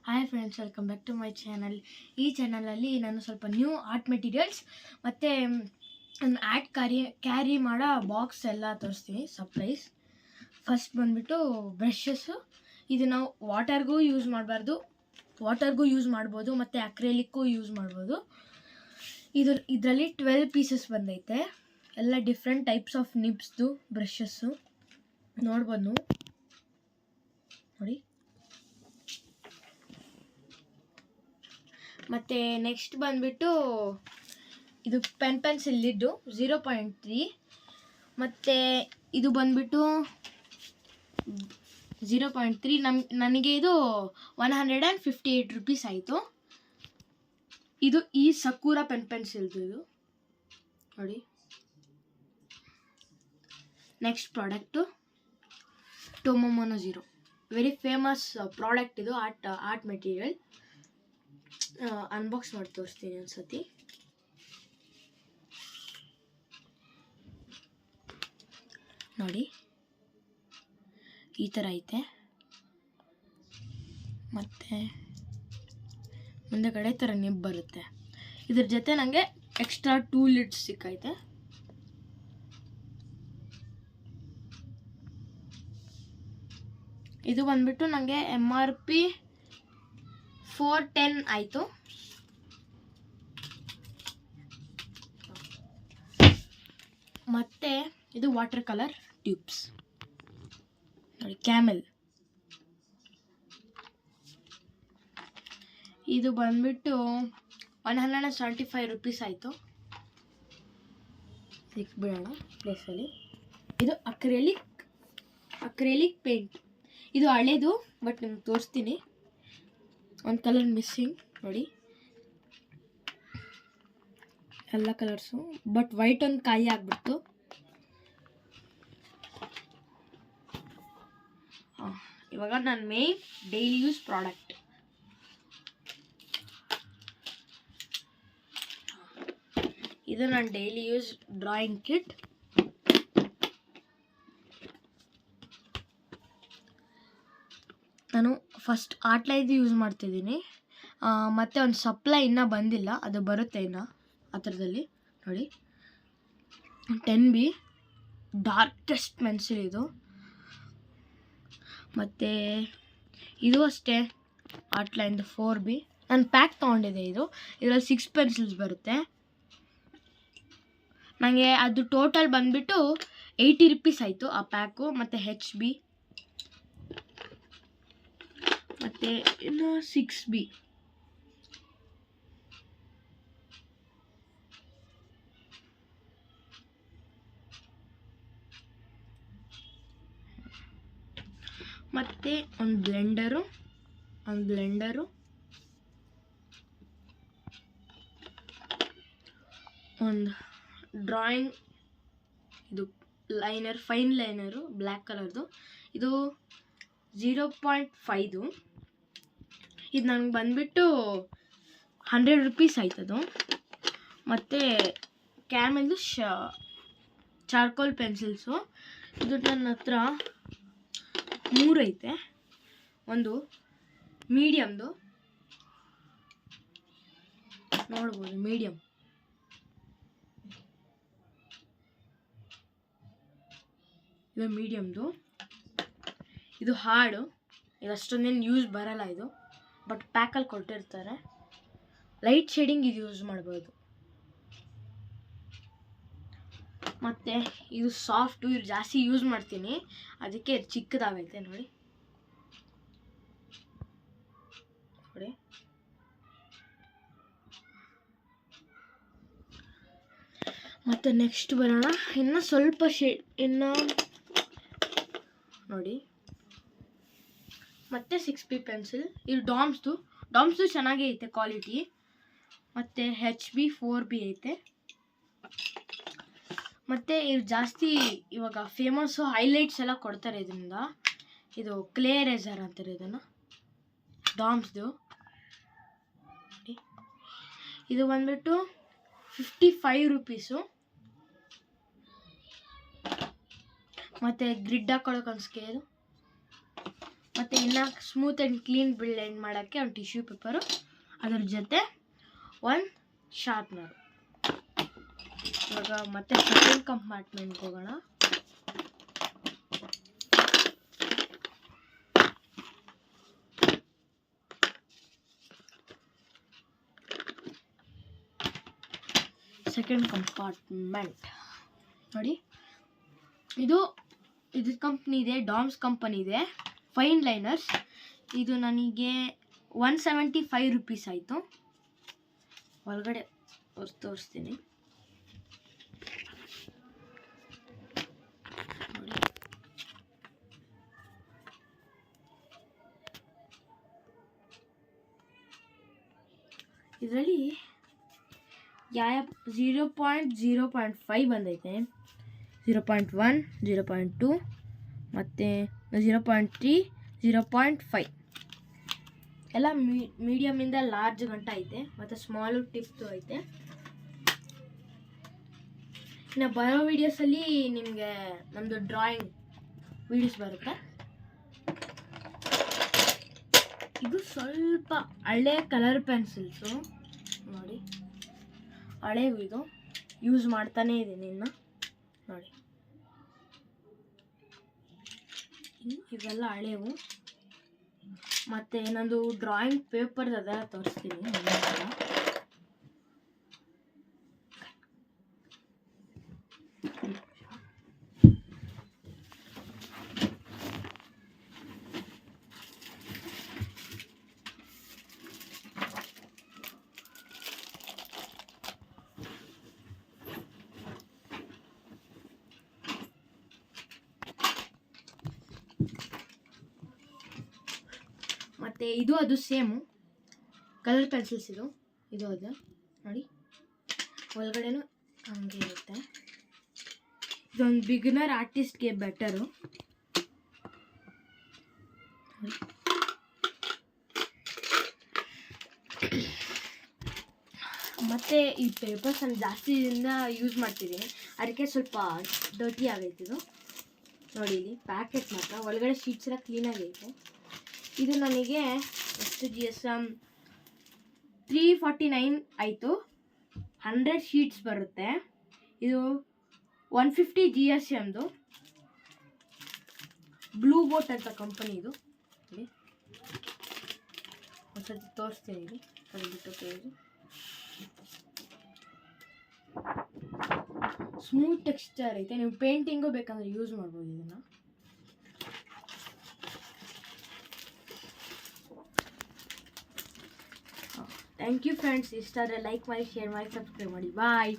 Hi friends, welcome back to my channel. ಈ ಚಾನಲಲ್ಲಿ ನಾನು ಸ್ವಲ್ಪ ನ್ಯೂ ಆರ್ಟ್ ಮೆಟೀರಿಯಲ್ಸ್ ಮತ್ತು ಆ್ಯಡ್ ಕ್ಯಾರಿ ಮಾಡೋ ಬಾಕ್ಸ್ ಎಲ್ಲ ತೋರಿಸ್ತೀನಿ. ಸರ್ಪ್ರೈಸ್. ಫಸ್ಟ್ ಬಂದುಬಿಟ್ಟು ಬ್ರಷಸ್ಸು. ಇದು ನಾವು ವಾಟರ್ಗೂ ಯೂಸ್ ಮಾಡ್ಬೋದು ಮತ್ತು ಅಕ್ರೆಲಿಕ್ಕೂ ಯೂಸ್ ಮಾಡ್ಬೋದು. ಇದರಲ್ಲಿ 12 ಪೀಸಸ್ ಬಂದೈತೆ. ಎಲ್ಲ ಡಿಫ್ರೆಂಟ್ ಟೈಪ್ಸ್ ಆಫ್ ನಿಬ್ಸ್ದು ಬ್ರಷಸ್ಸು ನೋಡ್ಬೋದು ನೋಡಿ. ಮತ್ತು ನೆಕ್ಸ್ಟ್ ಬಂದುಬಿಟ್ಟು ಇದು ಪೆನ್ಸಿಲ್ ಲಿಡ್ಡು 0.3. ಮತ್ತು ಇದು ಬಂದುಬಿಟ್ಟು 0.3. ನನಗೆ ಇದು 158 ರೂಪೀಸ್ ಆಯಿತು. ಇದು ಈ ಸಕೂರಾ ಪೆನ್ಸಿಲ್ದು ಇದು ನೋಡಿ. ನೆಕ್ಸ್ಟ್ ಪ್ರಾಡಕ್ಟು ಟೊಮೊಮೊನೊ 0. ವೆರಿ ಫೇಮಸ್ ಪ್ರಾಡಕ್ಟ್ ಇದು, ಆರ್ಟ್ ಮೆಟೀರಿಯಲ್. ಅನ್ಬಾಕ್ಸ್ ಮಾಡಿ ತೋರಿಸ್ತೀನಿ ಒಂದ್ಸತಿ. ನೋಡಿ, ಈ ಥರ ಐತೆ. ಮತ್ತು ಮುಂದೆಗಡೆ ಥರ ನಿಬ್ ಬರುತ್ತೆ. ಇದ್ರ ಜೊತೆ ನನಗೆ ಎಕ್ಸ್ಟ್ರಾ 2 ಲಿಡ್ಸ್ ಸಿಕ್ಕೈತೆ. ಇದು ಬಂದ್ಬಿಟ್ಟು ನನಗೆ MRP 410 ಆಯಿತು. ಮತ್ತು ಇದು ವಾಟರ್ ಕಲರ್ ಟ್ಯೂಬ್ಸ್ ನೋಡಿ, ಕ್ಯಾಮೆಲ್. ಇದು ಬಂದ್ಬಿಟ್ಟು 175 ರೂಪೀಸ್ ಆಯಿತು. ಸಿಕ್ಬಿಡೋಣ ಪ್ಲೇಸಲ್ಲಿ. ಇದು ಅಕ್ರೆಲಿಕ್ ಪೇಂಟ್. ಇದು ಹಳೇದು, ಬಟ್ ನಿಮ್ಗೆ ತೋರಿಸ್ತೀನಿ. ಒಂದು ಕಲರ್ ಮಿಸ್ಸಿಂಗ್ ನೋಡಿ, ಎಲ್ಲ ಕಲರ್ಸು, ಬಟ್ ವೈಟ್ ಒಂದು ಕಾಯಿ ಆಗ್ಬಿಡ್ತು. ಇವಾಗ ನನ್ನ ಮೇನ್ ಡೈಲಿ ಯೂಸ್ ಪ್ರಾಡಕ್ಟ್. ಇದು ನನ್ನ ಡೈಲಿ ಯೂಸ್ ಡ್ರಾಯಿಂಗ್ ಕಿಟ್. ನಾನು ಫಸ್ಟ್ ಆಟ್ಲೈದು ಯೂಸ್ ಮಾಡ್ತಿದ್ದೀನಿ. ಮತ್ತು ಒಂದು ಸಪ್ಲೈ ಇನ್ನೂ ಬಂದಿಲ್ಲ, ಅದು ಬರುತ್ತೆ ಇನ್ನು ಆ ಥರದಲ್ಲಿ ನೋಡಿ. 10B ಡಾರ್ಕೆಸ್ಟ್ ಪೆನ್ಸಿಲ್ ಇದು. ಮತ್ತು ಇದು ಅಷ್ಟೇ ಆಟ್ಲೈನ್ದು 4B. ನಾನು ಪ್ಯಾಕ್ ತೊಗೊಂಡಿದ್ದೆ. ಇದರಲ್ಲಿ 6 ಪೆನ್ಸಿಲ್ಸ್ ಬರುತ್ತೆ. ನನಗೆ ಅದು ಟೋಟಲ್ ಬಂದುಬಿಟ್ಟು 80 ರೂಪೀಸ್ ಆಯಿತು ಆ ಪ್ಯಾಕು. ಮತ್ತು HB ಮತ್ತು ಇನ್ನು 6B. ಮತ್ತು ಒಂದು ಬ್ಲೆಂಡರು, ಒಂದು ಡ್ರಾಯಿಂಗ್ ಇದು ಲೈನರ್, ಫೈನ್ ಲೈನರು ಬ್ಲ್ಯಾಕ್ ಕಲರ್ದು. ಇದು 0.5. ಇದು ನನಗೆ ಬಂದುಬಿಟ್ಟು 100 ರೂಪೀಸ್ ಆಯ್ತದು. ಮತ್ತು ಕ್ಯಾಮೆಲ್ದು ಚಾರ್ಕೋಲ್ ಪೆನ್ಸಿಲ್ಸು. ಇದು ನನ್ನ ಹತ್ರ 3 ಐತೆ. ಒಂದು ಮೀಡಿಯಮ್ದು ನೋಡ್ಬೋದು, ಇದು ಮೀಡಿಯಮ್ದು. ಇದು ಹಾರ್ಡು, ಇದು ಅಷ್ಟೊಂದೇನು ಯೂಸ್ ಬರಲ್ಲ ಇದು, ಬಟ್ ಪ್ಯಾಕಲ್ಲಿ ಕೊಟ್ಟಿರ್ತಾರೆ. ಲೈಟ್ ಶೇಡಿಂಗ್ ಇದು ಯೂಸ್ ಮಾಡ್ಬೋದು. ಮತ್ತು ಇದು ಸಾಫ್ಟು, ಇದು ಜಾಸ್ತಿ ಯೂಸ್ ಮಾಡ್ತೀನಿ, ಅದಕ್ಕೆ ಚಿಕ್ಕದಾಗೈತೆ ನೋಡಿ. ಮತ್ತು ನೆಕ್ಸ್ಟ್ ಬರೋಣ, ಇನ್ನು ಸ್ವಲ್ಪ ಇನ್ನು ನೋಡಿ. ಮತ್ತು 6B ಪೆನ್ಸಿಲ್. ಇದು ಡಾಮ್ಸ್ದು ಚೆನ್ನಾಗೇ ಐತೆ ಕ್ವಾಲಿಟಿ. ಮತ್ತು HB 4B ಐತೆ. ಮತ್ತು ಇದು ಜಾಸ್ತಿ ಇವಾಗ ಫೇಮಸ್ಸು, ಹೈಲೈಟ್ಸ್ ಎಲ್ಲ ಕೊಡ್ತಾರೆ ಇದರಿಂದ. ಇದು ಕ್ಲೇ ಎರೇಸರ್ ಅಂತಾರೆ ಇದನ್ನು, ಡಾಮ್ಸ್ದು. ಇದು ಬಂದುಬಿಟ್ಟು 55 ರೂಪೀಸು. ಮತ್ತು ಗ್ರಿಡ್ ಹಾಕೊಳ್ಳೋಕೆ ಒಂದು ಸ್ಕೇಲು, ಮತ್ತು ಇನ್ನು ಸ್ಮೂತ್ ಆ್ಯಂಡ್ ಕ್ಲೀನ್ ಬ್ಲೆಂಡ್ ಮಾಡೋಕ್ಕೆ ಒಂದು ಟಿಶ್ಯೂ ಪೇಪರು, ಅದ್ರ ಜೊತೆ ಒಂದು ಶಾರ್ಪ್ನರು. ಇವಾಗ ಮತ್ತೆ ಸೆಕೆಂಡ್ ಕಂಪಾರ್ಟ್ಮೆಂಟ್ಗೆ ಹೋಗೋಣ. ಸೆಕೆಂಡ್ ಕಂಪಾರ್ಟ್ಮೆಂಟ್ ನೋಡಿ, ಇದು ಕಂಪ್ನಿ ಇದೆ, ಡಾಮ್ಸ್ ಕಂಪನಿ ಇದೆ, ಫೈನ್ ಲೈನರ್ಸ್. ಇದು ನನಗೆ 175 ರೂಪೀಸ್ ಆಯಿತು. ಒಳಗಡೆ ತೋರಿಸ್ತೀನಿ ನೋಡಿ. ಇದರಲ್ಲಿ 0.5 ಬಂದೈತೆ, 0.1, 0.2 ಮತ್ತು 0.3, 0.5 ಎಲ್ಲ ಮೀಡಿಯಮಿಂದ ಲಾರ್ಜ್ ಗಂಟ ಐತೆ, ಮತ್ತು ಸ್ಮಾಲು ಟಿಪ್ಸು ಐತೆ. ಇನ್ನು ಬರೋ ವೀಡಿಯೋಸಲ್ಲಿ ನಿಮಗೆ ನಮ್ಮದು ಡ್ರಾಯಿಂಗ್ ವೀಡಿಯೋಸ್ ಬರುತ್ತೆ. ಇದು ಸ್ವಲ್ಪ ಹಳೆ ಕಲರ್ ಪೆನ್ಸಿಲ್ಸು ನೋಡಿ, ಹಳೇವು ಇದು, ಯೂಸ್ ಮಾಡ್ತಾನೇ ಇದ್ದೀನಿ ಇನ್ನು ನೋಡಿ. ಇವೆಲ್ಲ ಹಳೇವು. ಮತ್ತು ನಂದು ಡ್ರಾಯಿಂಗ್ ಪೇಪರ್ ಅದೆಲ್ಲ ತೋರಿಸ್ತೀನಿ. ಮತ್ತು ಇದು ಅದು ಸೇಮು ಕಲರ್ ಪೆನ್ಸಿಲ್ಸ್, ಇದು ಅದು ನೋಡಿ, ಒಳಗಡೆನೂ ಹಂಗೆ ಇರುತ್ತೆ. ಇದೊಂದು ಬಿಗಿನರ್ ಆರ್ಟಿಸ್ಟ್ಗೆ ಬೆಟರು. ಮತ್ತು ಈ ಪೇಪರ್ಸ್ ನಾನು ಜಾಸ್ತಿಯಿಂದ ಯೂಸ್ ಮಾಡ್ತಿದ್ದೀನಿ, ಅದಕ್ಕೆ ಸ್ವಲ್ಪ ಡರ್ಟಿ ಆಗೈತಿದು ನೋಡಿ. ಇಲ್ಲಿ ಪ್ಯಾಕೆಟ್ ಮಾತ್ರ, ಒಳಗಡೆ ಶೀಟ್ಸ್ ಎಲ್ಲ ಕ್ಲೀನಾಗೈತೆ. ಇದು ನನಗೆ ಎಷ್ಟು GSM 349 ಆಯಿತು. 100 ಶೀಟ್ಸ್ ಬರುತ್ತೆ. ಇದು 150 GSMದು ಬ್ಲೂ ಬೋಟ್ ಅಂತ ಕಂಪನಿ. ಇದು ನೋಡಿ, ಒಂದ್ಸತಿ ತೋರಿಸ್ತೀನಿ ಇಲ್ಲಿ, ಕಡಿಬಿಟ್ಟು ಪೇಜ್. ಸ್ಮೂತ್ ಟೆಕ್ಸ್ಚರ್ ಐತೆ, ನೀವು ಪೇಂಟಿಂಗು ಬೇಕಂದ್ರೆ ಯೂಸ್ ಮಾಡ್ಬೋದು ಇದನ್ನು. Thank you friends. ಇಷ್ಟ ಆದರೆ ಲೈಕ್ ಮಾಡಿ, ಶೇರ್ ಮಾಡಿ, ಸಬ್ಸ್ಕ್ರೈಬ್ ಮಾಡಿ. ಬಾಯ್.